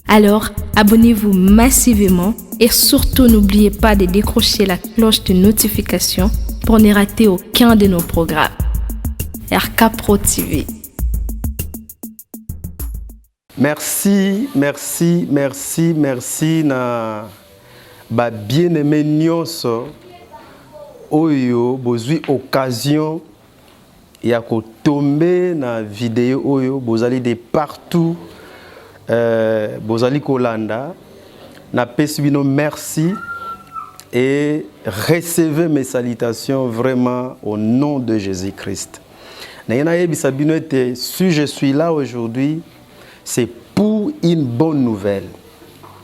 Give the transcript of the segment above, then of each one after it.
Alors, abonnez-vous massivement et surtout n'oubliez pas de décrocher la cloche de notification pour ne rater aucun de nos programmes. RK Pro TV. Merci na ba bien-aimé nyonso oyo bozwi occasion ya ko tomber na vidéo oyo bozali de partout bozali kolanda na pesibino merci et recevez mes salutations vraiment au nom de Jésus-Christ. Si je suis là aujourd'hui, c'est pour une bonne nouvelle.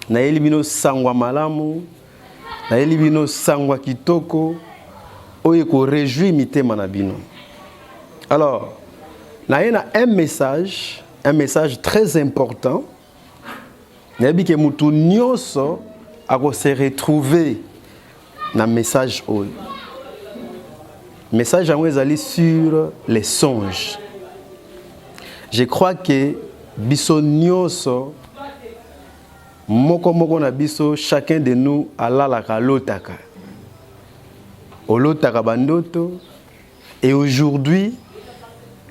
Na elibino sangwa malamu, na elibino sangwa kitoko, oye ko réjouit mitema na bino. Alors, na yena un message très important. Nabi ke mutu nyonso ako se retrouver na message oyo. Message yango ezali sur les songes. Je crois que biso nyonso moko na biso, chacun de nous alalaka lotaka. Olotaka bandoto, et aujourd'hui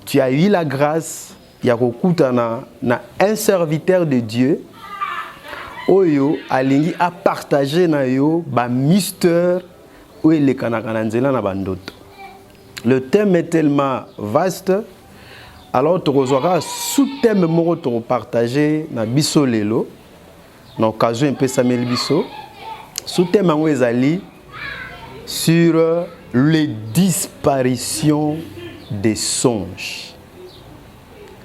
tu as eu la grâce ya kokutana na un serviteur de Dieu oyo alingi a partager na yo ba mystère oyo elekanaka na nzela na bandoto. Le thème est tellement vaste. Alors, tu as sous-thème moko to partager na biso lelo na occasion un peu Samuel biso. Sous-thème ngo ezali sur les disparitions des songes.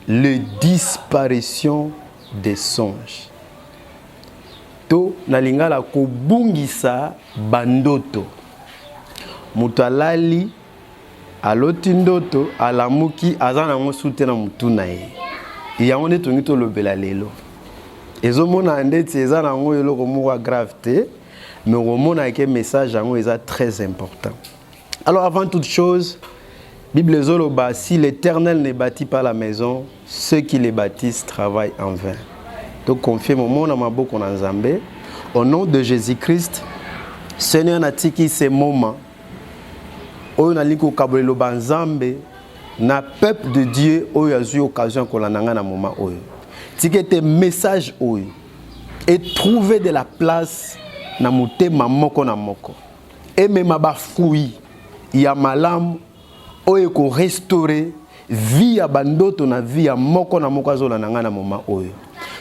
Les disparitions des songes. To na lingala ko bungisa bandoto. Mutalali aloti ndoto alamuki azana ngo soutena mutu na ye. Yango ne tongi to lobela lelo. Ezomona ndeti ezana ngo eloko moko grave te, mais omona ke message yango eza très important. Alors avant toute chose, Bible zoloba, si l'Éternel ne bâtit pas la maison, ceux qui les bâtissent travaillent en vain. Donc confiez mon monde à maboko na Nzambe. Au nom de Jésus-Christ, Seigneur natiki ces moments oyo naliko kabolelo banzambe na peuple de Dieu oyo azui occasion kolananga na moment oyo. Tikete message oyo et trouver de la place na motema moko na moko. Et même ba fruit ya malamu oyo ko restaurer vie ya bandoto na vie ya moko na moko azolananga na moment oyo.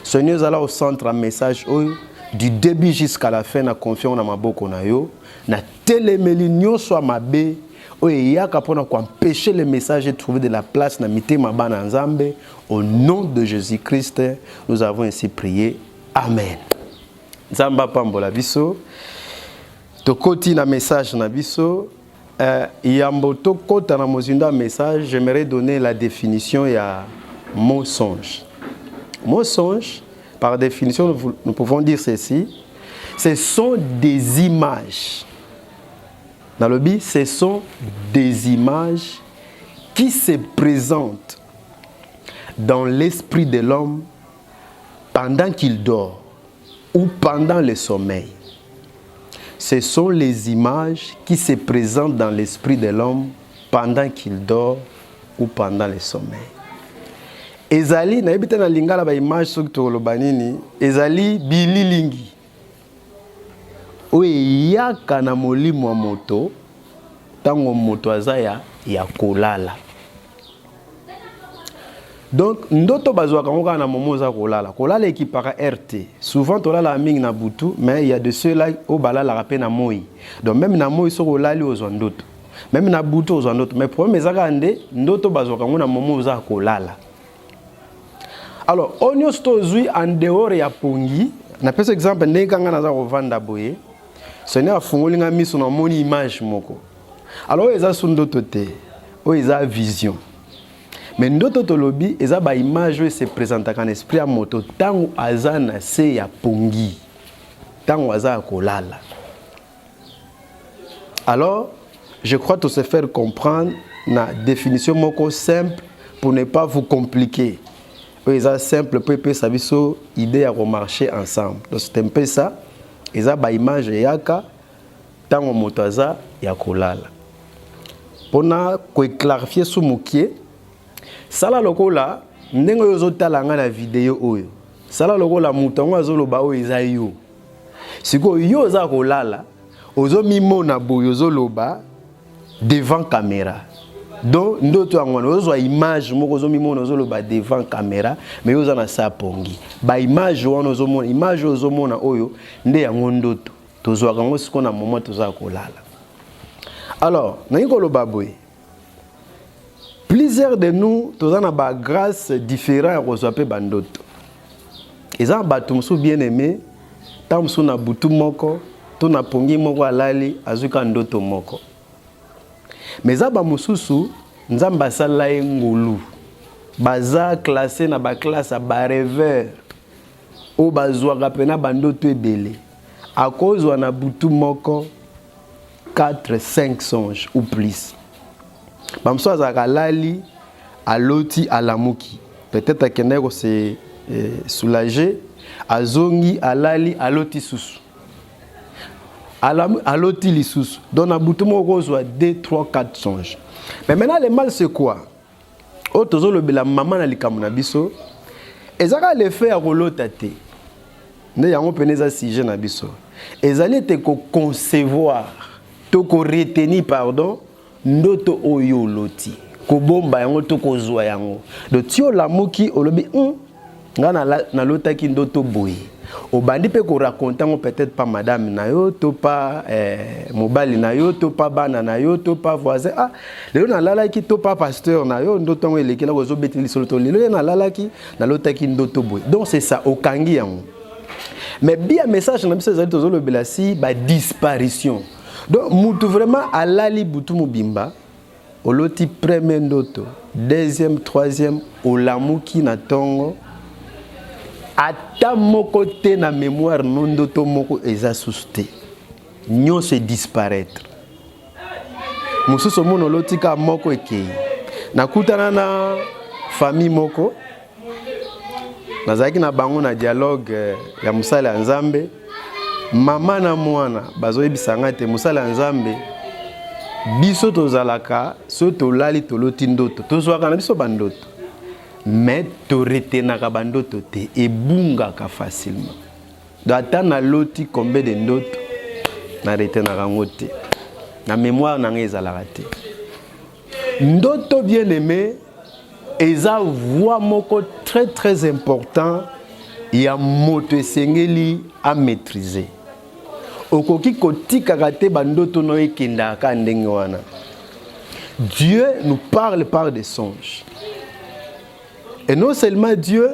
Seigneur zala au centre un message oyo du début jusqu'à la fin na confiance na maboko na yo na telemeli nyonso mabe oye yaka pona ko empêcher le message et trouver de la place na mitema bana nzambe. Au nom de Jésus-Christ, nous avons ainsi prié. Amen. Nzamba pambola biso. Tokoti na message na biso. Yambo tokota na mozinda message, j'aimerais donner la définition ya mot songe. Mot songe, par définition, nous pouvons dire ceci. Ce sont des images. Dans le Bible, ce sont des images qui se présentent dans l'esprit de l'homme pendant qu'il dort ou pendant le sommeil. Ce sont les images qui se présentent dans l'esprit de l'homme pendant qu'il dort ou pendant le sommeil. Ezali, na ebita na lingala ba image so tolobanini, ezali bililingi. Oye yaka na molimo moto tango moto azaya ya kolala. Donc ndoto bazwaka ngoka na momo za kolala. Kolala ekipaka RT. Souvent tolala mingi na butu, mais il y a de ceux-là au balala rapé na moi. Donc même na moi so kolali ozwa ndoto. Même na butu ozwa ndoto, mais problème ezaka ande ndoto bazwaka ngo na momo za kolala. Alors, on stozui en dehors ya pongi, na pesa exemple ndekanga na za kovanda boye. Seigneur afungoli nga miso na moni image moko. Alors eza sundoto te, o eza vision. Mais ndoto tolobi eza ba image se présente en esprit à moto tango azana se ya pongi. Tango aza kolala. Alors, je crois tout se faire comprendre na définition moko simple pour ne pas vous compliquer. C'est simple, pour ça biso idée à remarcher ensemble. Donc c'est un peu ça. Et ça ba image yaka tango motaza ya kolala. Pona ko clarifier sous mokie. Sala lokola ndenge yozo talanga na vidéo oyo. Sala lokola mutango azoloba oyo eza yo. Siko yo za kolala ozo mimona boyo zoloba devant caméra. Donc ndoto angwana ozo image moko ozo mimona zoloba devant caméra mais ozo na sa pongi. Ba image wana ozo mona image ozo mona oyo nde yango ndoto. Tozo akango siko na moment toza kolala. Alors, nani koloba boye. Plusieurs de nous toza na ba grâce différent reçoit pe bandoto. Eza bato musu bien aimé tamsu na butu moko to na pongi moko alali azuka ndoto moko. Mais za ba mususu nzamba sala ngulu baza classé na ba classe ba rêveur o bazwa pena bandoto ebele à cause wana butu moko 4 5 songes ou plus. Bamso azaka lali aloti alamuki peut-être que se soulager azongi alali aloti susu aloti lisusu donc na butu moko zwa 2 3 4 songes. Mais maintenant le mal c'est quoi? Otozo le bela maman na likamu na biso ezaka le fait ya kolota te ne yango peneza sujet na biso ezali te ko concevoir to ko retenir pardon ndoto oyo loti ko bomba yango to ko zwa yango do tio lamuki olobi nga na lota ki ndoto boye obandi pe ko raconter ngo peut-être pas madame na yo to pas mobali na yo to pas bana na yo to pas voisin lelo na lala ki to pas pasteur na yo ndoto ngo elekela ko zo beteli solo to lelo na lala ki na lota ki ndoto boye. Donc c'est ça okangi yango. Mais bien message na biso ezali tozo lobela si ba disparition. Donc mutu vraiment alali butu mubimba oloti premier ndoto deuxième troisième olamuki na tongo ata moko te na mémoire non ndoto moko eza susté nyo se disparaître mususu mono lotika moko ekei nakutana na famille moko nazaki na bango na dialogue ya musala ya Nzambe mama na mwana bazoyebisanga te musala ya Nzambe biso tozalaka so tolali toloti ndoto tozwaka na biso bandoto mais to retenaka bandoto te ebungaka facilement. Data na loti combien de ndoto na retenaka ngote na mémoire na ngezalaka te. Ndoto bien aimé eza voix moko très très important ya moto esengeli a maîtriser. Okoki kotika te bandoto no ekendaka ndenge wana. Dieu nous parle par des songes. Et non seulement Dieu,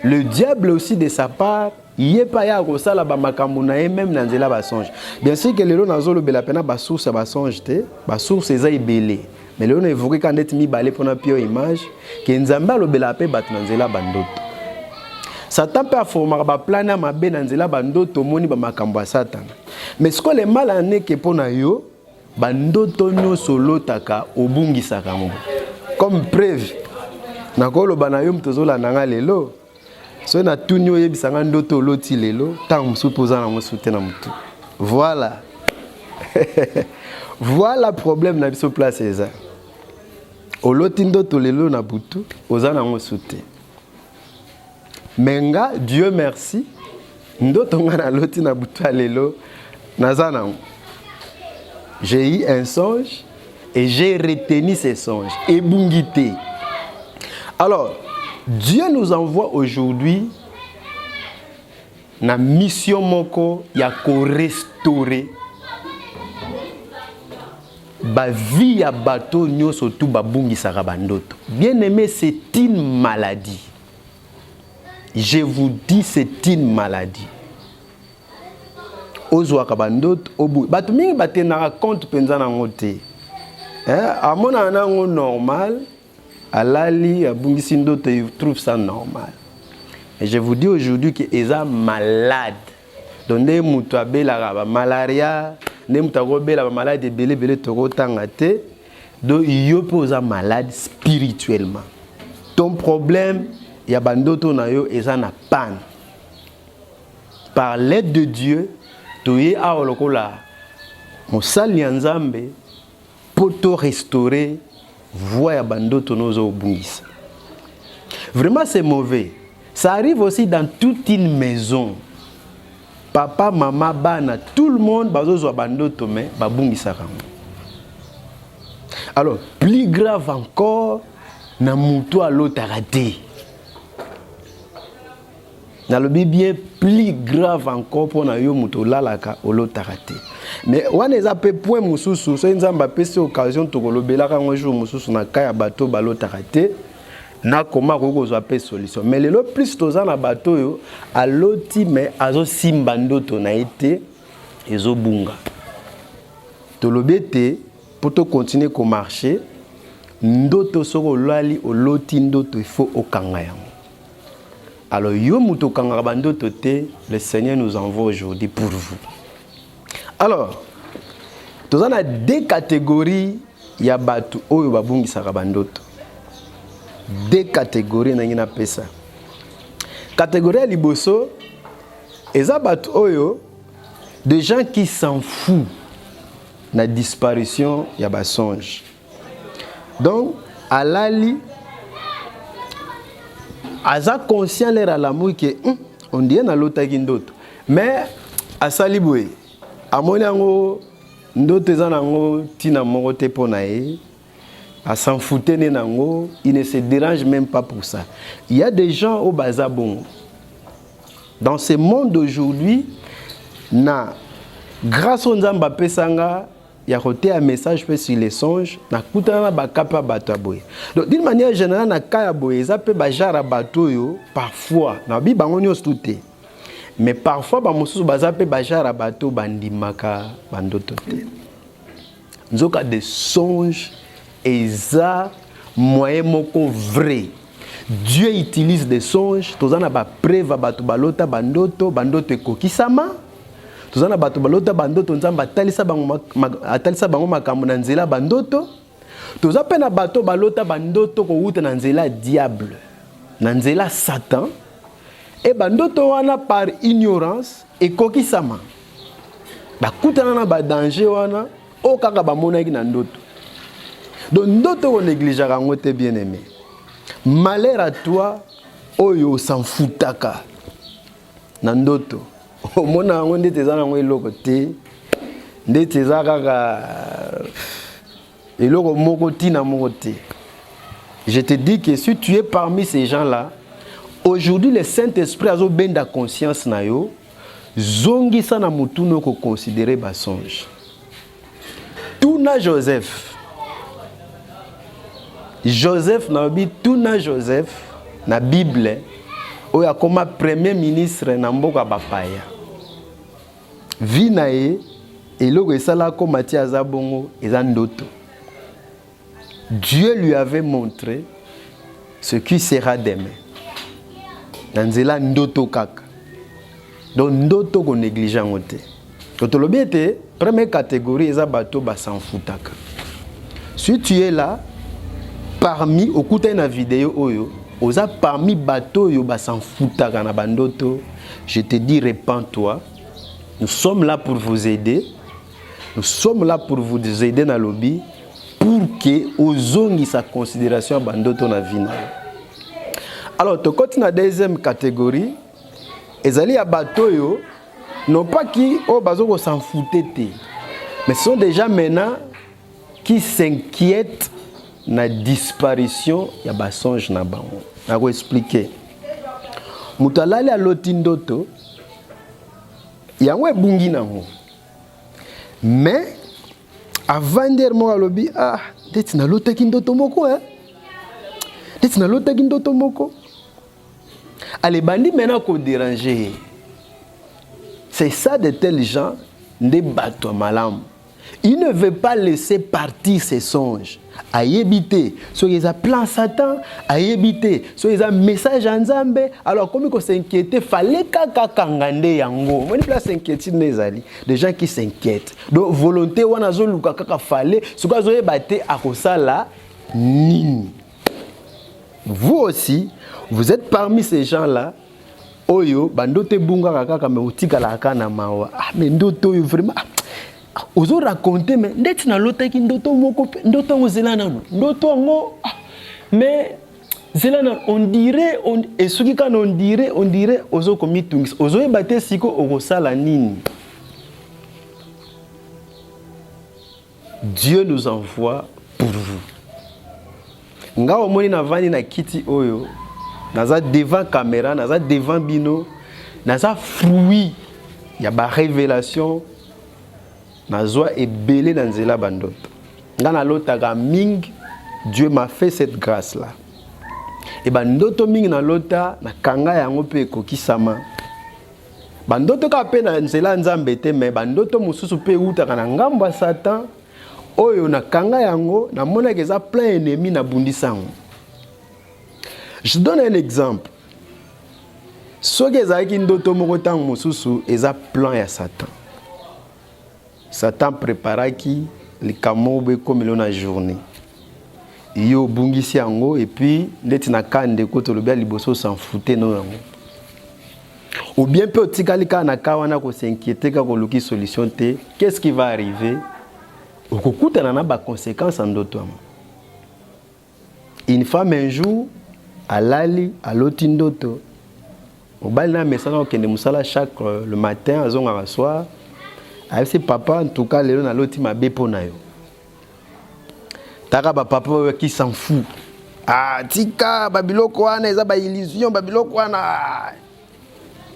le diable aussi de sa part, il est pas ya kosala ba makambo na même na nzela ba songe. Bien sûr que lelo nazolo bela pena ba source ba songe te, ba source eza ibele. Mais lelo na évoquer quand net mi balé pona pio image que nzamba lo bela pe bat na nzela ba ndoto. Satan peut former ba plan na mabe na nzela ba ndoto moni ba makambo ya Satan. Mais ce que le mal ané que pona yo ba ndoto nyoso lotaka obungisaka mo. Comme preuve nakolo banayo mtozola nanga lelo so na tunyo yebisanga ndoto loti lelo tant musupoza na musute na mutu. Voilà. Voilà problème na biso place eza. Oloti ndoto lelo na butu oza na musute. Menga Dieu merci ndoto nga na loti na butu lelo nazana. J'ai eu un songe et j'ai retenu ces songes et bungité. Alors, Dieu nous envoie aujourd'hui na mission moko ya ko restaurer ba vie ya bato nyoso tu babungisaka bandoto. Bien aimé, c'est une maladie. Je vous dis, c'est une maladie. Ozwaka bandoto obu bato mingi batenaka compte penza na ngote. Amona nango normal. Alali abungisi ndoto, il trouve ça normal. Et je vous dis aujourd'hui que eza malade. Donc ne mutu abela ba malaria, ne mutu abela ba malade belé belé toko tanga te. Donc yo posa malade spirituellement. Ton problème ya bandoto na yo eza na panne. Par l'aide de Dieu, toye awa lokola mosali ya Nzambe poto restaurer voie ya bandoto nozo obungisa. Vraiment c'est mauvais. Ça arrive aussi dans toute une maison. Papa, maman, bana, tout le monde bazo bandoto mais babungisa rango. Alors, plus grave encore, na mutu a l'autre raté. Dans le bien plus grave encore pour na yo mutu lalaka o l'autre raté. Mais on les appelle point mususu, so nzamba pese occasion to kolobela ka un jour mususu na kaya bateau balota raté. Na koma koko zo appelle solution. Mais le plus toza na bateau yo a loti mais azo simba ndoto na été ezo bunga. To lobete pour te continuer à marcher, ndoto soko lali o loti ndoto il faut okanga yango. Alors yo muto kanga bandoto te, le Seigneur nous envoie aujourd'hui pour vous. Alors, nous avons deux catégories ya batu oyo babungisa bandoto. Deux catégories na pesa. Catégorie ya liboso eza batu oyo des gens qui s'en foutent la disparition ya ba songe. Donc alali aza conscient l'air à l'amour que on dit na lotaki ndoto mais asali boye amoni yango ndoto eza nango tina moko te pona ye a s'en fouter nango, il ne se dérange même pas pour ça. Il y a des gens au bazabon. Dans ce monde d'aujourd'hui, grâce au Nzamba pesanga, il y a un message sur les songes, na kutana ba kapa bato aboye. Donc d'une manière générale na kaya boye, ça peut bajara bato yo parfois, na bi bango nyos touté. Mais parfois ba mosusu bazape bajara bato bandimaka bandoto te. Nzoka des songes et ça moyen moko vrai. Dieu utilise des songes, tozana ba preuve bato balota bandoto kokisama. Tozana bato balota bandoto nzamba atalisa bango makambo na nzela bandoto. Toza pe na bato balota bandoto ko wuta na nzela diable, na nzela Satan. Et bandoto wana par ignorance et kokisama. Bakutana na ba danger wana o kaka ba monaki na ndoto. Donc ndoto on néglige rango te bien aimé. Malheur à toi oyo s'en foutaka. Na ndoto. Mona ngo ndete za nango eloko te. Ndete za kaka eloko moko tina moko te. Je te dis que si tu es parmi ces gens-là, aujourd'hui le Saint-Esprit a benda conscience na yo, zongi sana mutu no ko considérer ba songe. Tout na Joseph na bi tout na Joseph na Bible oya koma premier ministre na mboka bapaya. Vi na ye eloko esala ko Matthieu azabongo eza ndoto. Dieu lui avait montré ce qui sera demain. Nanzela ndoto kaka. Donc ndoto ko négligent ngote. Totolobi ete première catégorie eza bato ba s'en foutaka. Si tu es là parmi okuta na vidéo oyo, oza parmi bato yo ba s'en foutaka na bandoto, je te dis répands-toi. Nous sommes là pour vous aider. Nous sommes là pour vous aider dans le lobby pour que ozongi sa considération bandoto na vie na. Alors, tu continues la deuxième catégorie. Ezali ya bato yo, non pas qui au bazo s'en foutait, mais ce sont des gens maintenant qui s'inquiètent de la disparition ya basonge na bango. Na ko expliquer. Mutalali a lotindoto yango ebungi nango. Mais avant der mo alobi deti na lotaki ndoto moko deti na lotaki ndoto moko. Allez, bandi maintenant qu'on déranger. C'est ça de tels gens, des bateaux malam. Il ne veut pas laisser partir ses songes. À y habiter. Soit ils ont plan Satan, à y habiter. Soit ils ont message en Nzambe. Alors, comme ils s'inquiètent, fallait kangande yango. On ne peut pas s'inquiéter des gens qui s'inquiètent. Donc, volonté, on a zolu kaka fallait. Ce qu'on a battu à Kosala, nini. Vous aussi, Vous êtes parmi ces gens-là. Oyo, bandote bunga kaka me utika la kana mawa. Ah, mais ndoto yo vraiment. Ozo raconter mais ndeti na lota ki ndoto moko ndoto ngo zelana no. Ndoto ngo mais zelana on dirait et ce qui quand on dirait ozo komi tungis. Ozo ebate siko okosala nini. Dieu nous envoie pour vous. Nga omoni na vani na kiti oyo. Naza devant caméra, naza devant bino, naza fruit. Il y a ba révélation. Nazoa ebele dans nzela bandoto. Ngana lota ming, Dieu m'a fait cette grâce là. Et bandoto ming na lota na kanga yango pe kokisama. Bandoto ka pe na nzela nzambe te mais bandoto mususu pe uta kana ngambo Satan. Oyo na kanga yango na mona keza plein ennemi na bundisango. Je donne un exemple. Ce que ezaki ndoto moko tang mususu eza plan ya Satan. Satan préparaki le kamobe comme le na journée. Yo bungisi yango et puis ndeti na kande ko to lobia liboso s'en fouter no yango. Ou bien peut tikali ka na kawana ko s'inquiéter ka ko luki solution te, qu'est-ce qui va arriver? Okokuta na ba conséquences en ndoto. Une femme un jour alali alotindoto obali na message okende musala chaque le matin azonga ka soir avec papa en tout cas lelo na loti mabe pona yo taka ba papa qui s'en fout ah tika babiloko wana eza ba illusion babiloko wana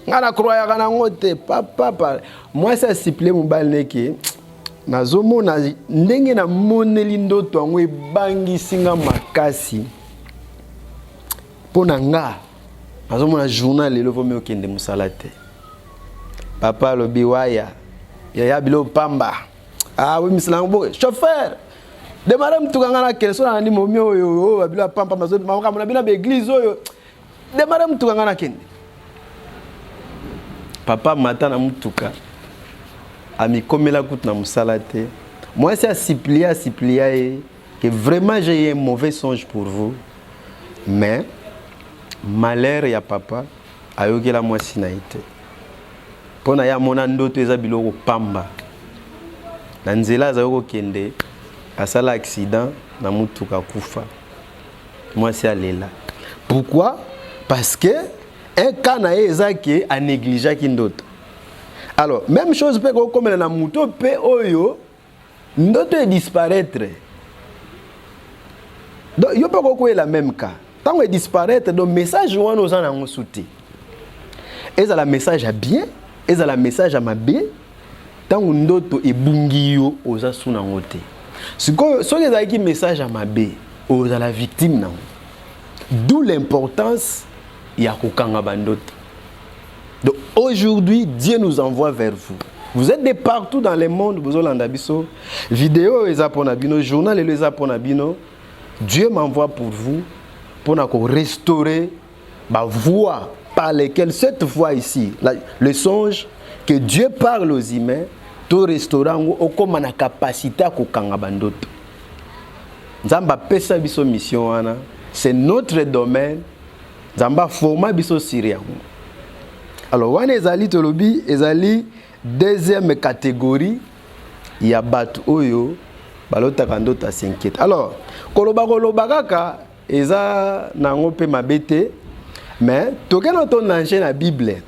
ngana croire kana ngote papa moi ça siple mobali neke nazomona ndenge na moneli ndoto ngo ebangi singa makasi. Ponanga, azomona journal lelo vomi okende musala te. Papa lobi waya, ya bilo pamba. Ah oui mislango chauffeur. Demara mtukanga na kele so na ndimo mi oyo bilo pamba mazo mama na bina be église oyo. Demara mtukanga na kende. Papa mata na mtuka. Ami komela kutu na musala te. Moi c'est à supplier que vraiment j'ai un mauvais songe pour vous. Mais malheur ya papa ayokela mwasi na ite pona ya mona ndoto eza biloko pamba na nzela za yoko kende asala accident na mutuka kufa mwasi alela. Pourquoi? Parce que un cas na ezaki a négligé ki ndoto. Alors même chose peut comme na muto pe oyo ndoto est disparaître. Donc yo peut ko la même cas. Tant que disparaître, donc message ou nous en avons sauté. Est-ce la message à bien? Est-ce la message à ma bien? Tant que nous et bungio aux asuna ngote. Ce que les message à ma bien, aux à la victime non. D'où l'importance ya kokanga bandot. Donc aujourd'hui, Dieu nous envoie vers vous. Vous êtes de partout dans le monde, vous avez l'abisso. Vidéo les aponabino, journal les aponabino. Dieu m'envoie pour vous. Pour restaurer ma voix par lesquelles cette voix ici, le songe que Dieu parle aux humains, tout restaurant au comme la capacité à kokanga bandoto. Nzamba pesa biso mission wana, c'est notre domaine. Nzamba forma biso siriya. Alors wana ezali tolobi ezali deuxième catégorie ya batu oyo balota kandoto s'inquiète. Alors koloba kaka eza nango pe mabete mais tokena to nanger na Bible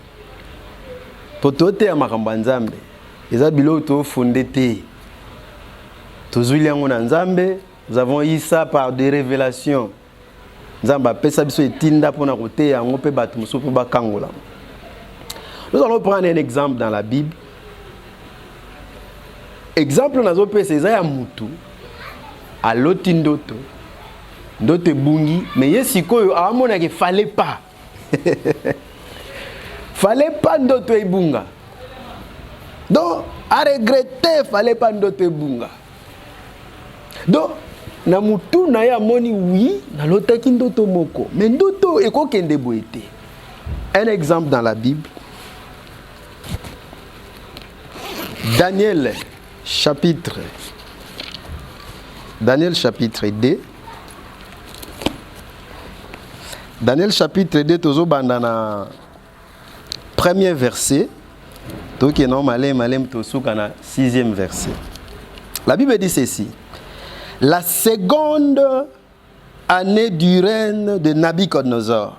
potote ya makambo nzambe eza bilo to fondé te tozuli yango na nzambe. Nous avons eu ça par des révélations. Nzamba pesa biso etinda pona kote yango pe batu mususu ba kangola. Nous allons prendre un exemple dans la Bible. Exemple nazo pesa eza ya mutu a lotindoto ndote bungi mais yesikoyo amona ke fallait pas fallait pas ndoto ebunga donc à regretter fallait pas ndoto ebunga donc na mutu na ya moni oui na lotaki ndoto moko mais ndoto ekokende boete. Un exemple dans la Bible, Daniel chapitre 2 Daniel chapitre 2, tozo bandana premier verset. Donc, malem tosuka na 6e verset. La Bible dit ceci. La seconde année du règne de Nabucodonosor.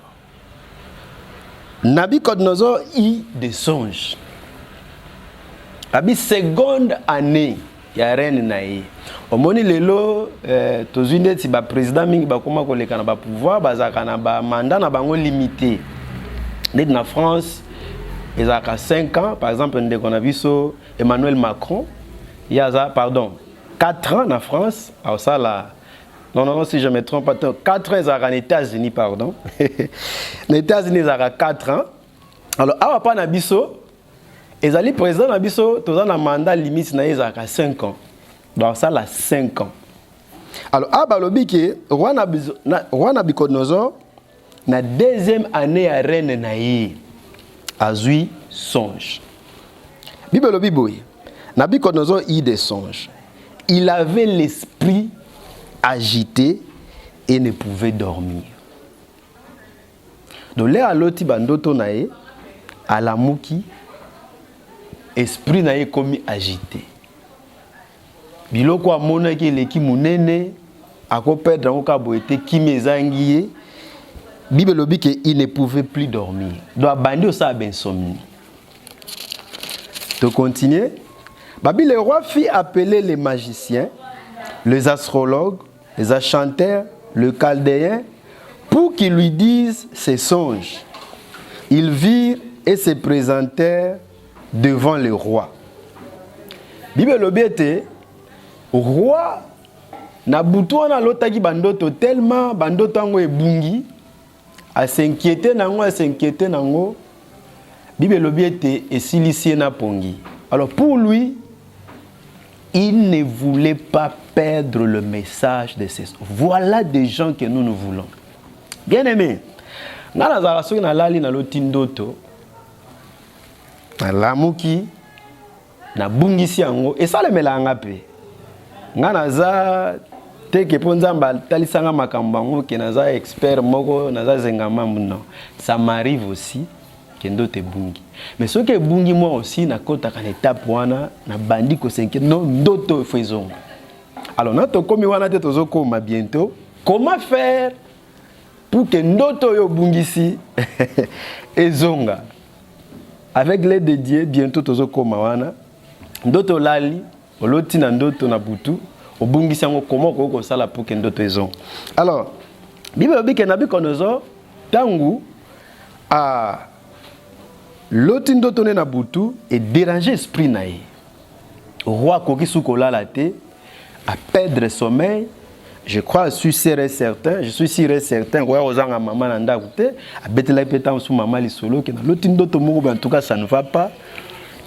Nabucodonosor eut des songes. La seconde année, il y a règne naïe. Au moni lelo tozinde ti ba président mingi ba koma ko lekana ba pouvoir bazaka na ba mandat na bango limité. Net na France, ils ont 5 ans, par exemple, on a vu Emmanuel Macron, il y a 4 ans en France, alors ça là, non, si je me trompe pas, 4 ans ils ont aux États-Unis, pardon. Les États-Unis ils ont 4 ans. Alors, à pas na biso, ils ont président na biso, tous un mandat limite na ils ont 5 ans. Donc ça là 5 ans. Alors, à balobi que roi Nabucodonosor na 2e année à reine naïe. Azui songe. Bible Biboui. Nabucodonosor eut des songes. Il avait l'esprit agité et ne pouvait dormir. Donc là à l'autre bandoto nae à la mouki esprit nae comme agité. Biloko amona ki leki munene akopedra okaboete kimezangiye. Bible dit qu'il ne pouvait plus dormir. Donc, bandi ça a insomnie. De continuer. Le roi fit appeler les magiciens, les astrologues, les enchanteurs, le chaldéen, pour qu'ils lui disent ses songes. Ils virent et se présentèrent devant le roi. Bible dit roi na butu na lotaki bandoto tellement bandoto ngo ebungi. À s'inquiéter nango, Bible lobi était et silicien na pongi. Alors pour lui, il ne voulait pas perdre le message de ces. Voilà des gens que nous voulons. Bien aimé, na nazaraso na lali na lotindoto, na lamuki, na bungisi yango, et ça le melanga pe. Nga naza teke ponzamba talisanga makambango ke naza expert moko naza zengama muno. Ça m'arrive aussi que ndote bungi. Mais ce que bungi moi aussi na kota kan étape wana na bandi ko senke non ndoto faisons. Alors na to komi wana te tozo koma bientôt. Comment faire pour que ndoto yo bungisi ezonga? Avec l'aide de Dieu bientôt tozo koma wana. Ndoto lali oloti na ndoto na butu. Comment on ça pour que d'autres raisons. Alors, Bible dit que Nabucodonosor tangu a l'autre tourné na butu et déranger esprit naïe. Roi koki sukola la té à perdre sommeil. Je crois, je suis sûr et certain, roi ozanga maman nanda koute a betela pétan sous maman li solo que l'autre ndoto moko en tout cas ça ne va pas.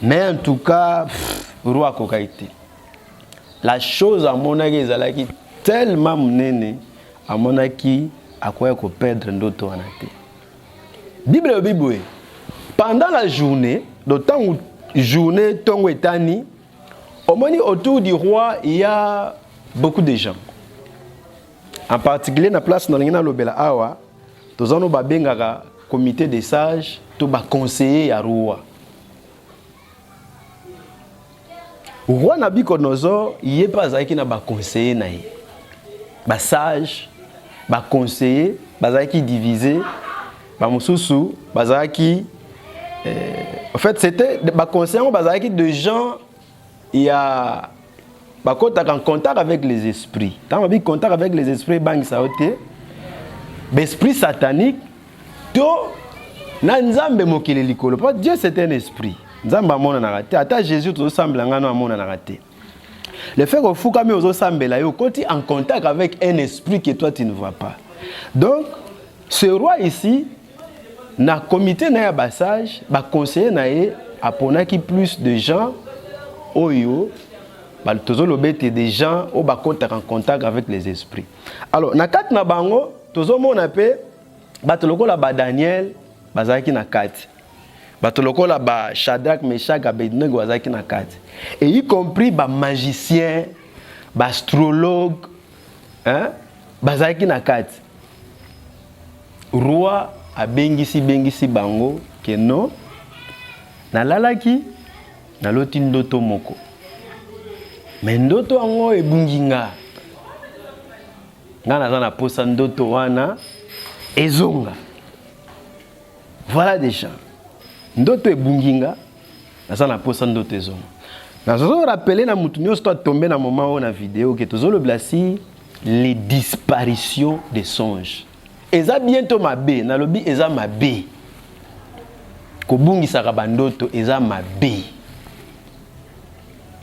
Mais en tout cas, roi kokaité. La chose à mon avis est tellement menée à mon avis à quoi qu'on perdre d'autres en été. Bible Bible. Pendant la journée, d'autant où journée tongo etani, au moins autour du roi il y a beaucoup de gens. En particulier na place dans l'ingéna lobela awa, tous on ba bengaka comité des sages, to ba conseiller à roi. Roi Nabucodonosor, il n'est pas qui na ba conseiller naï. Ba sage, ba conseiller, ba qui divisé, ba mususu, ba qui en fait c'était ba conseiller ba qui de gens il y a ba en contact avec les esprits. Quand on dit contact avec les esprits bang saoté, l'esprit satanique to na nzambe mokele likolo. Parce que Dieu c'est un esprit. Nzamba mona na raté ata Jésus to semble ngano amona na raté. Le fait que fouka me ozo sambela yo koti en contact avec un esprit que toi tu ne vois pas. Donc ce roi ici na comité na ya bassage ba conseiller na ye apona ki plus de gens oyo ba tozo lobete des gens au ba en contact avec les esprits. Alors na kat na bango tozo mona pe ba toloko la ba Daniel bazaki na kat. Batoloko la ba Shadrach, Meshach, Abednego bazaki na kati. Et y compris ba magicien, ba astrologue, hein, bazaki na kati. roi bengisi bango ke non nalalaki naloti ndoto moko mais ndoto yango ebungi nga naza na posa ndoto wana ezonga. Voilà déjà ndoto ebungi nga naza na posa ndoto ezonga. Nazo rappeler na mutu nyonso to tomber na moment où na vidéo que tozo le blasi les disparitions des songes. Eza bientôt mabe na lobi eza mabe. Ko bungi sakaba ndoto eza mabe.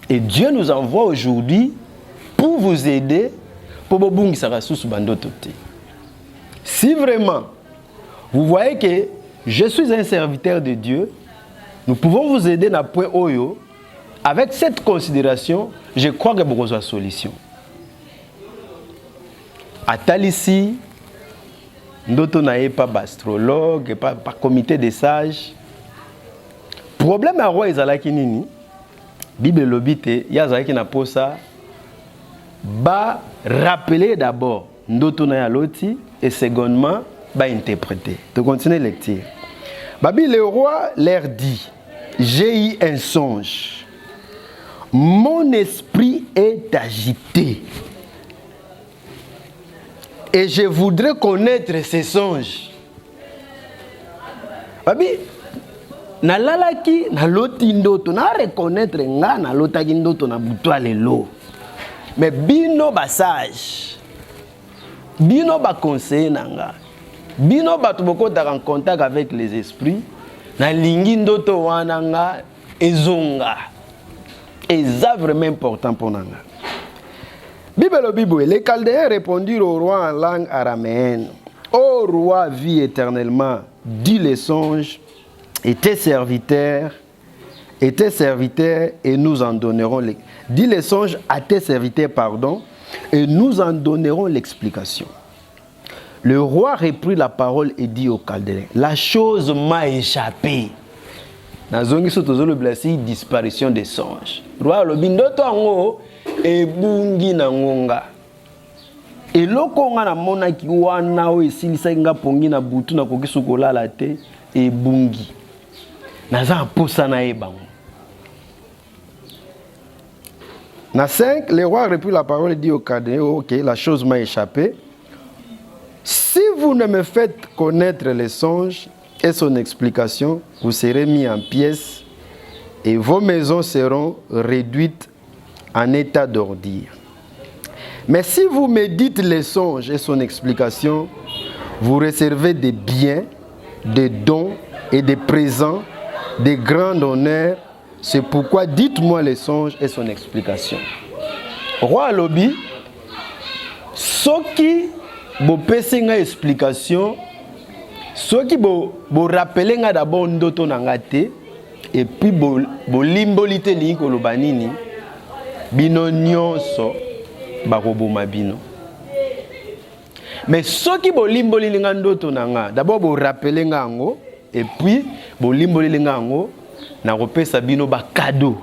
Et Dieu nous envoie aujourd'hui pour vous aider pour bungi sakaba sous bandoto te. Si vraiment vous voyez que je suis un serviteur de Dieu, nous pouvons vous aider dans point oyo. Avec cette considération, je crois que vous avez une solution. À Talissi, nous n'avons pas d'astrologue, pas de comité des sages. Le problème à roi Izalaki Nini, Bible l'obité, il y a Zalaki na posa, ba rappeler d'abord ndoto na loti et secondement ba interpréter. Tu continues à lecture. Babi le roi leur dit, j'ai eu un songe. Mon esprit est agité. Et je voudrais connaître ces songes. Babi, na lalaki, na loti ndoto, na reconnaître nga na lotaki ndoto na butwa lelo. Mais bino ba sage, bino ba conseiller nanga, bino ba tuboko en contact avec les esprits, na lingi ndoto wana nga ezonga. Et c'est vraiment important pour nous. Bible, les Chaldéens répondirent au roi en langue araméenne. Ô roi, vis éternellement, dis les songes, et tes serviteurs, et nous en donnerons dis les songes à tes serviteurs, pardon, et nous en donnerons l'explication. Le roi reprit la parole et dit aux Chaldéens, la chose m'a échappé. Nazongi sotozo le blasi disparition des songes. Roi lobindoto ango ebungi na ngonga. Eloko nga na mona ki wana o esilisa nga pongi na butu na koki sokolala te ebungi. Naza posa na ebango. Na 5, le roi reprit la parole et dit au Chaldéen, OK, la chose m'a échappé. Si vous ne me faites connaître les songes et son explication, vous serez mis en pièces et vos maisons seront réduites en état d'ordure. Mais si vous me dites les songes et son explication, vous réservez des biens, des dons et des présents, des grands honneurs. C'est pourquoi dites-moi les songes et son explication. Roi Lobi, ce qui vous pèse une explication, ce qui vous rappelle d'abord ndoto nangate et puis vous limbolite li ko lobanini bino nyonso bakoboma bino. Mais ce qui vous limboli ndoto nanga d'abord vous rappelle ngango et puis vous limboli ngango na kopesa bino ba cadeau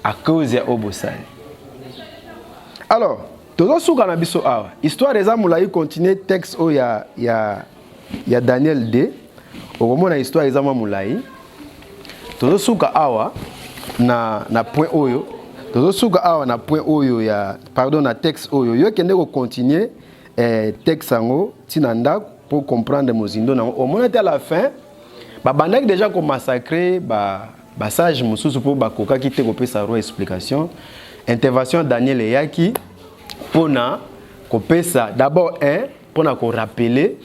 à cause ya obosali. Alors, tozo suka na biso awa histoire des amulai continue texte o ya Daniel D. Okomona histoire ezama mulai. Tozo suka awa na point oyo. Tozo suka awa na point oyo ya pardon na texte oyo. Yo kende ko continuer texte sango tinanda pour comprendre mozindo na omona te à la fin ba bandaki déjà ko massacrer ba sage mususu pour ba koka ki te ko pesa ro explication. Intervention Daniel Eyaki pona ko pesa d'abord pour na ko rappeler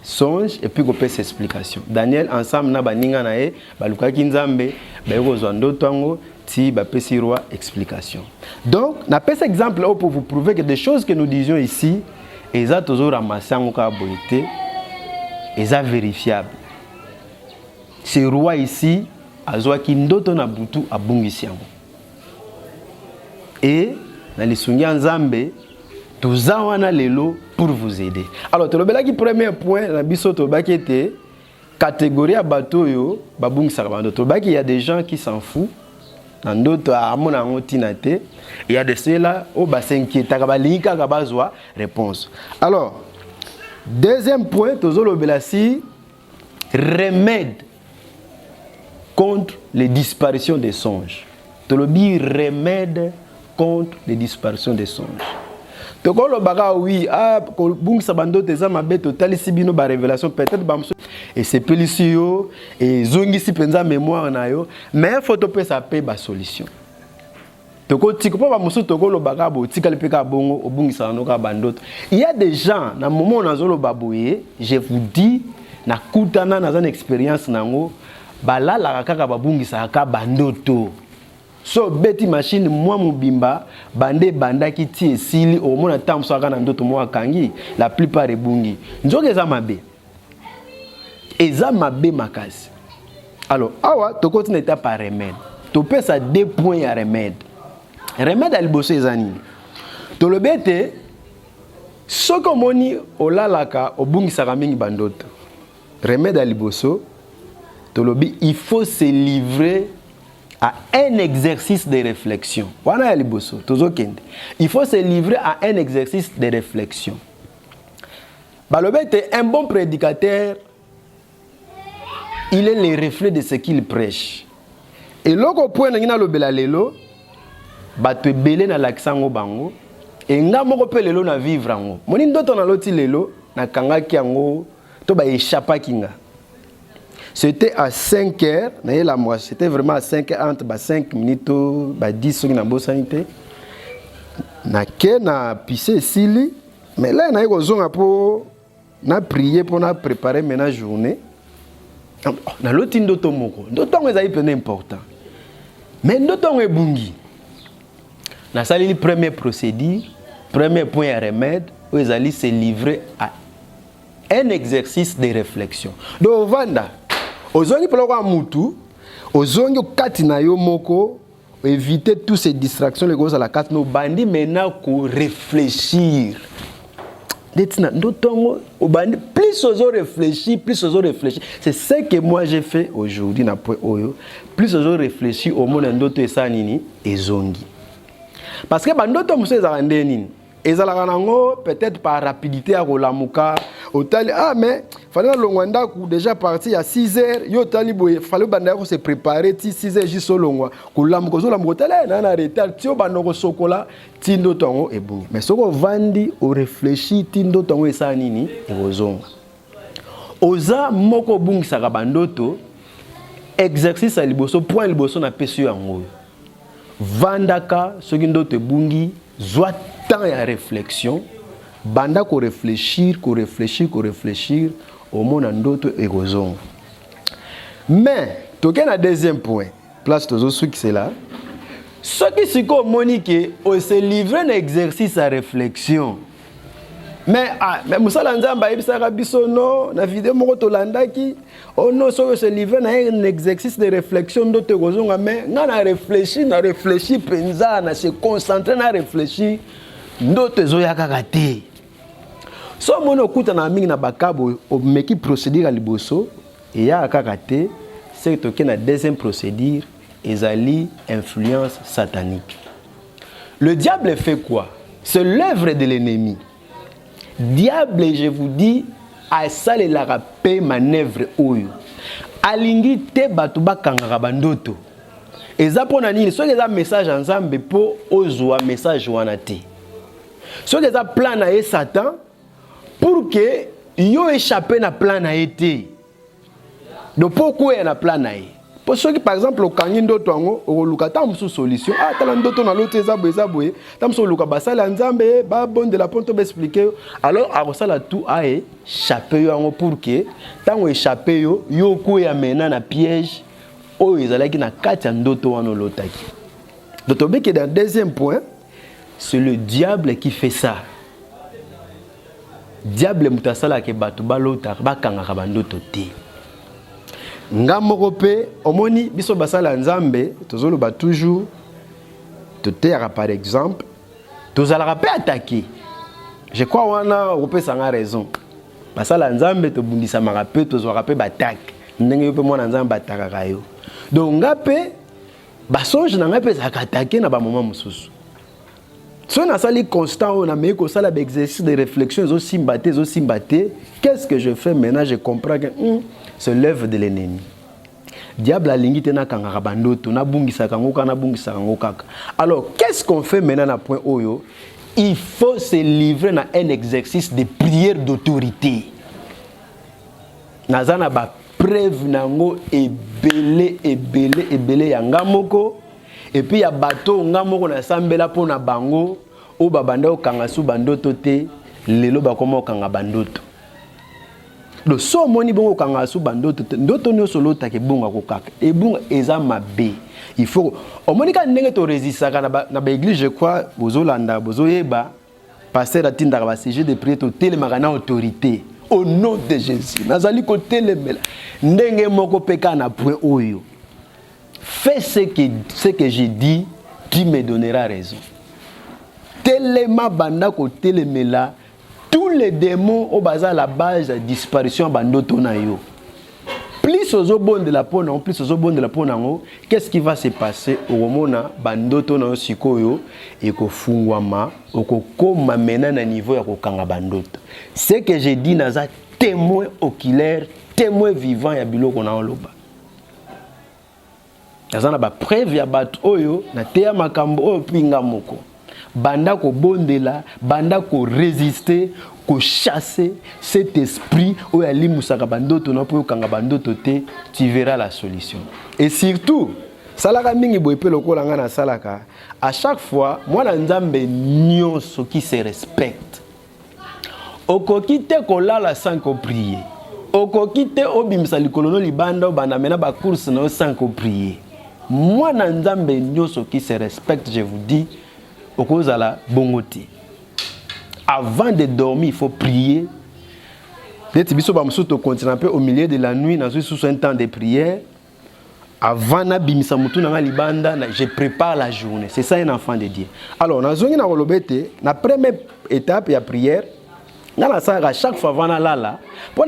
songe et puis ko pesa explication. Daniel ensemble na baninga na e balukaki nzambe ba yoko zwa ndoto yango ti ba pesi roi explication. Donc na pesa exemple là pour vous prouver que des choses que nous disions ici eza toujours ramasser en ka boité eza vérifiable. Ce roi ici azwaki ndoto na butu abungisi yango. Et na lisungi nzambe toza wana lelo pour vous aider. Alors tolobelaki premier point na biso tobaki était catégorie ya bato yo babungisa bando tobaki il y a des gens qui s'en foutent na ndoto amona ngotina te il y a de ceux là au ba s'inquiéta ka balinga ka bazwa réponse. Alors Deuxième point, tozolobelasi remède contre les disparitions des songes. Tolobi remède contre les disparitions des songes. Tokolo baga oui ko bungisa bando teza mabeto talisi bino ba révélation peut-être bamso et c'est pelisio et zongisi penza mémoire na yo mais faut to pesa pe ba solution. Toko tiko pa bamusu tokolo baga bo tikali peka bongo obungisa no ka bandoto. Il y a des gens na moment na zolo baboye, je vous dis na kutana na zan expérience nango balala kaka babungisa ka bandoto. So beti machine moi mobimba bande bandaki ti esili au mona tamso aka na ndoto mo akangi la plupart ebungi nzoke eza mabe makasi. Alors awa to continue étape par remède to pesa 2 points ya remède à liboso ezani to le bete soko moni olalaka obungisaka mingi bandoto remède à liboso to lobi il faut se livrer à un exercice de réflexion. Il faut se livrer à un exercice de réflexion. Un bon prédicateur, il est le reflet de ce qu'il prêche. Et lorsqu'on point na lo belalelo, ba te belé na l'accent au bango, et nga moko pe lelo na vivre ango. Moni ndoto na loti lelo na kanga ki ango to ba échappa kinga. C'était à 5 heures, c'était vraiment à 5 heures, entre 5 minutes, 10 secondes dans la sanité. Na pissé ici, mais là, na prié pour préparer la journée. Na l'autre ndoto moko, ndoto est important. Mais ndoto est bungi. Na sali le premier procédure, premier point à remède, où ils allaient se livrer à un exercice de réflexion. Donc vanda ozongi peloko mutu ozongi kati na yo moko éviter toutes ces distractions les gros à la carte no bandi maintenant ko réfléchir detina ndotongo obandi plus ozo réfléchir c'est ce que moi j'ai fait aujourd'hui na point oyo plus ozo réfléchir au monde ndoto esa nini ezongi parce que bandoto muso ezala ndenini ezala nango peut-être par rapidité à rolamuka otali mais fallait longwanda ku déjà parti à 6 heures yo tali boye fallait banda ko se préparer ti 6 heures juste longwa ko lamuko zo lamuko tala na retard ti obandoko sokola ti ndoto ngo ebungi mais soko vandi o réfléchir ti ndoto ngo esa nini ebozonga oza moko bungisa ka bandoto exercice à liboso point liboso na peso yango vandaka soki ndoto ebungi zwa temps ya réflexion banda ko réfléchir au monde ndoto ekozonga mais toke na deuxième point place tozo suki c'est là ce qui siko monique o se livrer un exercice à réflexion mais musala nzamba ebisaka biso no na vidéo moko tolandaki oh non so se livrer na un exercice de réflexion ndoto ekozonga mais nga na réfléchir penza na se concentrer na réfléchir ndoto ezoyaka kate so mono kuta na mingi na bakabo o meki procédure à liboso et ya kakate c'est toke na deuxième procédure ezali influence satanique. Le diable fait quoi? C'est l'œuvre de l'ennemi. Diable, je vous dis, a sale la rapé manœuvre oyo. Alingi te batu bakanga bandoto. Eza pona nini so eza message ensemble po ozwa message wana te. So eza plan na e Satan pour que yo échappé na plan na été. Donc pourquoi y a na plan na e? Pour ceux qui par exemple au kangi ndoto ngo o luka tam sous solution tala ndoto na lote ezabwe tam so luka basala nzambe ba bon de la ponto ba expliquer alors a sala tout a échappé yo pour que tango échappé yo ko ya mena na piège o ezalaki na kati ya ndoto wana lotaki. Donc bien que dans deuxième point c'est le diable qui fait ça. Diable mutasala ke batu balota bakanga ka bandoto te. Ngamoko pe omoni biso basala nzambe tozoloba toujours totera par exemple tozalaka pe attaquer. Je crois wana opesa nga raison. Basala nzambe to bundisa maka pe tozwaka pe battaque. Ndenge yo pe mwana nzambe batakaka yo. Donc nga pe basonge na nga pe za attaquer na ba moment mususu. Si on a ça les constant, on a mis que ça l'exercice de réflexion, qu'est-ce que je fais maintenant? Je comprends que c'est l'œuvre de l'ennemi. Diable a l'ingité na kangara bandoto, na bungisa kangoka, na bungisa kangokaka. Alors, qu'est-ce qu'on fait maintenant à point Oyo? Il faut se livrer à un exercice de prière d'autorité. Nazana ba preuve nango ebele yangamoko. Et puis il y a bateau ngamoko na sambela pona bango o babanda okangasu bandoto te lelo bakoma okanga bandoto. Le so moni bongo kangasu bandoto te ndoto nyo solo ta ke bonga kokaka. E bonga eza mabe. Il faut au monika ndenge to resisaka na ba église je crois bozolanda bozoyeba pasteur atinda ba sujet de prière to telemaka na autorité au nom de Jésus. Nazali ko telemela ndenge moko peka na point oyo. Fais ce que j'ai dit, tu me donneras raison. Téléma banda ko télémela, tous les démons au bazar la base de disparition bandoto na yo. Plus aux bon de la pona, plus aux bon de la pona, qu'est-ce qui va se passer au moment bandoto na sikoyo et ko fungwama, ko koma mena na niveau ya ko kanga bandoto. Ce que j'ai dit naza témoin oculaire, témoin vivant ya biloko na oloba. Nazana ba preuve ya bat oyo na teya makambo oyo pinga moko banda ko bondela banda ko résister ko chasser cet esprit oyo alimusaka bandoto na po kanga bandoto te, tu verras la solution. Et surtout salaka mingi boyepe lokola nga na salaka à chaque fois mwana nzambe nyonso qui se respecte okoki te kolala sans ko prier, okoki te obimisa likolo no libanda obanda mena ba course na sans ko prier. Moi, Nzambe nyoso qui se respecte, je vous dis, au cause de la bongoti. Avant de dormir, il faut prier. Au milieu de la nuit, sous un temps de prière. Avant je prépare la journée. C'est ça un enfant de Dieu. Alors, dans la première étape, il y a prière. À chaque fois, avant la pour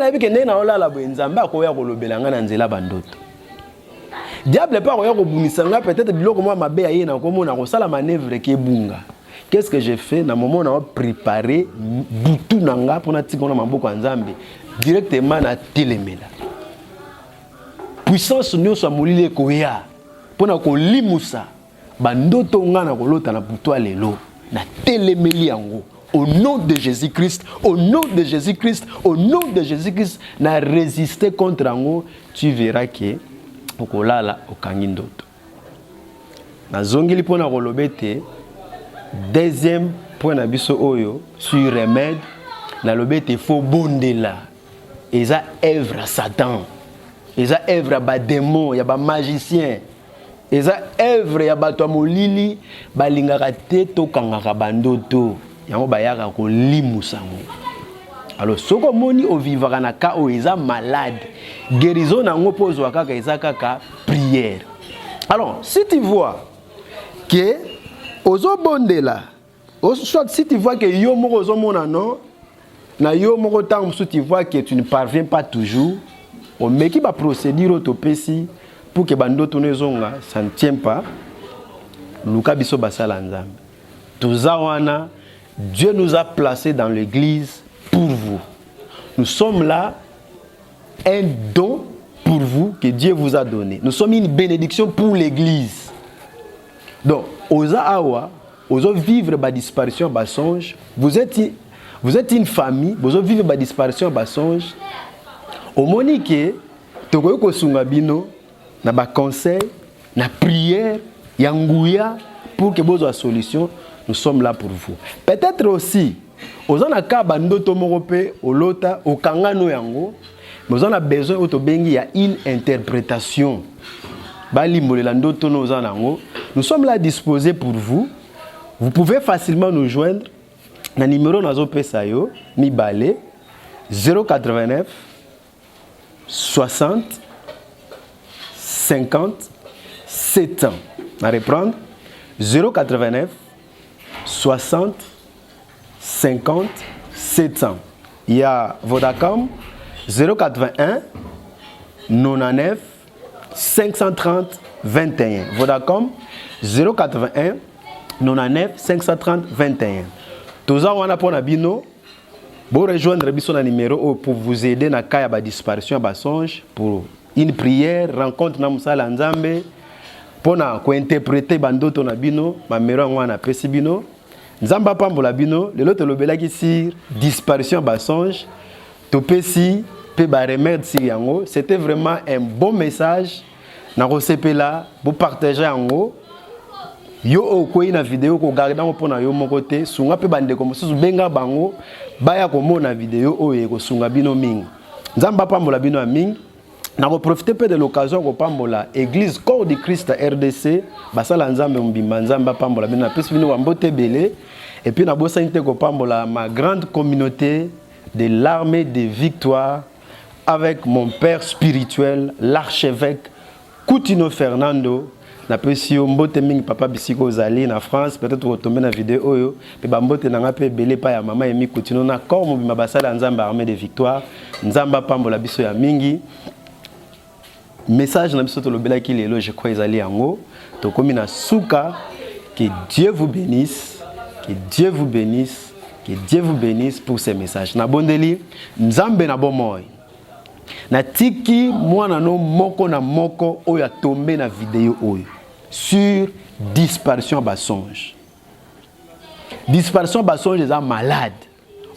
diable pas oya ko bumisanga peut-être biloko moi mabe aye na komona ko sala manœuvre ke bunga. Qu'est-ce que j'ai fait na moment na préparer butu nanga pour na tikona maboko nzambe directement na telemela. Puissance nyo so molile ko ya pour na ko limusa bandoto ngana ko lota na butu lelo na telemeli yango. Au nom de Jésus-Christ, au nom de Jésus-Christ, au nom de Jésus-Christ, na résister contre ango, tu verras que okolala okangi ndoto. Na zongeli pona kolobete deuxième point na biso oyo sur remède na lobete fo bondela eza œuvre à Satan, eza œuvre ba démon ya ba magicien, eza œuvre ya bato molili balingaka te to kangaka bandoto yango bayaka ko limusango. Alors, ce que moni au vivra na ka o eza malade, guérison na ngopo zo kaka eza kaka prière. Alors, si tu vois que ozo bondela, soit si tu vois que yo moko zo mona non, na yo moko tang si tu vois que tu ne parviens pas toujours, on met qui va procédure autopsie pour que bando tourne zonga, ça ne tient pas. Luka biso basala nzambe. Tozawana, Dieu nous a placés dans l'église pour vous. Nous sommes là, un don pour vous que Dieu vous a donné. Nous sommes une bénédiction pour l'église. Donc, osa awa, osa vivre la disparition bas songe. Vous êtes une famille, vous vivre la disparition bas songe. Au monique, tokoyo ko sunga bino na ba conseil, na prière, yangouya pour que vous ayez solution. Nous sommes là pour vous. Peut-être aussi ozana ka bandoto morope olota okangano yango mais on a besoin otobengi ya une interprétation bali molela ndoto no ozana ngo. Nous sommes là disposés pour vous. Vous pouvez facilement nous joindre na numéro nazo pesa yo mibale 089 60 50 7 ans. On va reprendre 089 60 50 700. Il y a Vodacom 081 99 530 21. Vodacom 081 99 530 21. Toza wana pona bino. Bon rejoindre biso na numéro pour vous aider na cas ya disparition ba songe pour une prière rencontre na musala nzambe pona ko interpréter bandoto na bino mamero ngwana pesi bino nzamba pambola bino lelo te lobelaki sur disparition ba songe to pesi pe ba remède sur yango. C'était vraiment un bon message na resepela pour partager yango. Yo okoyi na vidéo ko garder ngo pona yo moko te sunga pe bande ko mosusu benga bango baya ko mona vidéo oyo ko sunga bino mingi nzamba pambola bino a mingi na ko profiter pe de l'occasion ko pambola église corps du Christ RDC basala nzambe mbimba nzamba pambola bino na pesi bino wambote belé et puis na bosa inte ko pambola ma grande communauté de l'armée de victoire avec mon père spirituel l'archevêque Coutinho Fernando. Na pesi yo mbote mingi papa bisiko ozali na France peut-être retomber na vidéo oyo pe bambote nanga pe belé pa ya mama Emi Coutinho na corps mobima basala nzamba armée de victoire nzamba pambola biso ya mingi message na biso to lobela ki lelo je crois ezali yango to komi na suka. Que Dieu vous bénisse, que Dieu vous bénisse, que Dieu vous bénisse pour ces messages na bondeli nzambe na bomoy na tiki mwana no moko na moko oyo tombé na vidéo oyo sur disparition ba songe. Disparition ba songe est malade.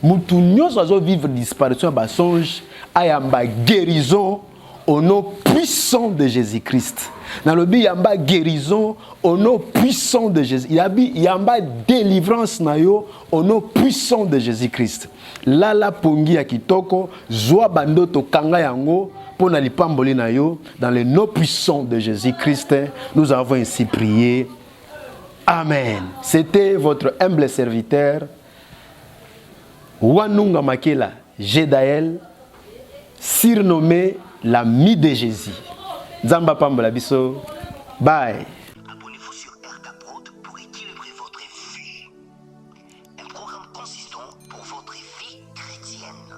Mutu nyonso azo vivre disparition ba songe ayamba guérison au nom puissant de Jésus-Christ. Dans le but yamba guérison au nom puissant de Jésus. Yamba délivrance na yo au nom puissant de Jésus-Christ. Lala pongi ya kitoko zwa bandoto kanga yango pona lipamboli na yo dans le nom puissant de Jésus-Christ. Nous avons ainsi prié. Amen. C'était votre humble serviteur Wanunga Makela Jedaël, surnommé l'ami de Jésus. Nzamba pambola biso. Bye. Abonnez-vous sur RK pour équilibrer votre vie. Un programme consistant pour votre vie chrétienne.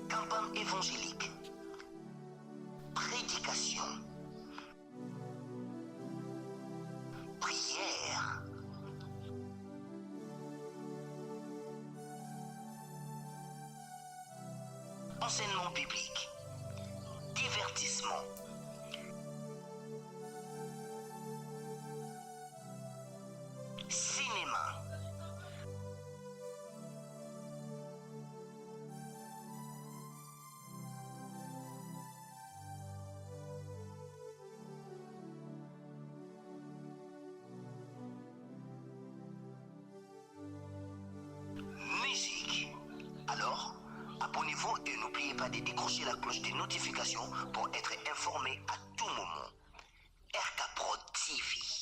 Campagne évangélique. Prédication. Prière. Enseignement biblique. Divertissement. Cinéma. Musique. Alors, abonnez-vous et n'oubliez pas de décrocher la cloche des notifications pour être informé à tout moment. RK Pro TV.